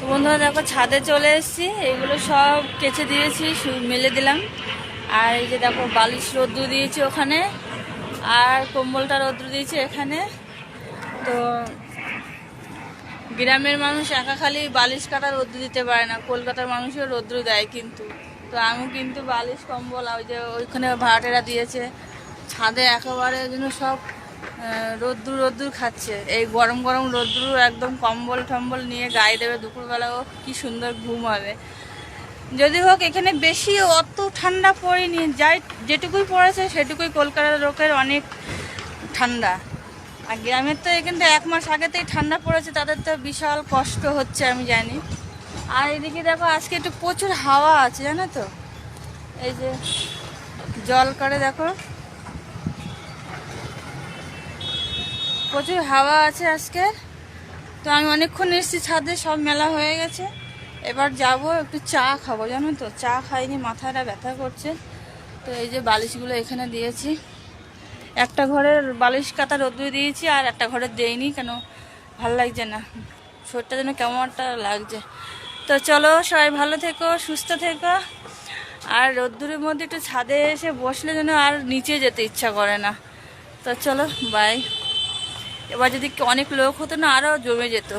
বন্ধুরা দেখো ছাদে চলে এসেছি, এগুলো সব কেচে দিয়েছি, মেলে দিলাম। আর এই যে দেখো বালিশ রোদ্দুর দিয়েছি ওখানে, আর কম্বলটা রোদ্দুর দিয়েছি এখানে। তো গ্রামের মানুষ একা খালি বালিশ কাটা রোদ্দুর দিতে পারে না, কলকাতার মানুষও রোদ্দুর দেয় কিন্তু। তো আমি কিন্তু বালিশ কম্বল ওই যে ওইখানে ভাড়াটেরা দিয়েছে ছাদে একেবারে যেন সব রোদ্দুর রোদ্দুর খাচ্ছে। এই গরম গরম রোদ্দুর একদম কম্বল টম্বল নিয়ে গায়ে দেবে, দুপুরবেলাও কি সুন্দর ঘুম হবে। যদি হোক এখানে বেশি অত ঠান্ডা পড়েনি, যাই যেটুকুই পড়েছে সেটুকুই কলকাতার লোকের অনেক ঠান্ডা। আর গ্রামের তো এখানটা 1 মাস আগেতেই ঠান্ডা পড়েছে, তাদের তো বিশাল কষ্ট হচ্ছে আমি জানি। আর এদিকে দেখো আজকে একটু প্রচুর হাওয়া আছে জানো তো, এই যে জল করে দেখো প্রচুর হাওয়া আছে আজকে। তো আমি অনেকক্ষণ এসেছি ছাদে, সব মেলা হয়ে গেছে। এবার যাব একটু চা খাবো জানো তো, চা খাইনি, মাথাটা ব্যথা করছে। তো এই যে বালিশগুলো এখানে দিয়েছি, একটা ঘরের বালিশ কাতা রোদ্দুরে দিয়েছি আর একটা ঘরের দেইনি, কেন ভাল লাগছে না, শরীরটা যেন কেমন একটা লাগছে। তো চলো সবাই ভালো থেকো, সুস্থ থেকো। আর রোদ্দুরের মধ্যে একটু ছাদে এসে বসলে যেন আর নিচে যেতে ইচ্ছা করে না। তো চলো বাই। এবার যদি অনেক লোক হতো না আরও জমে যেত।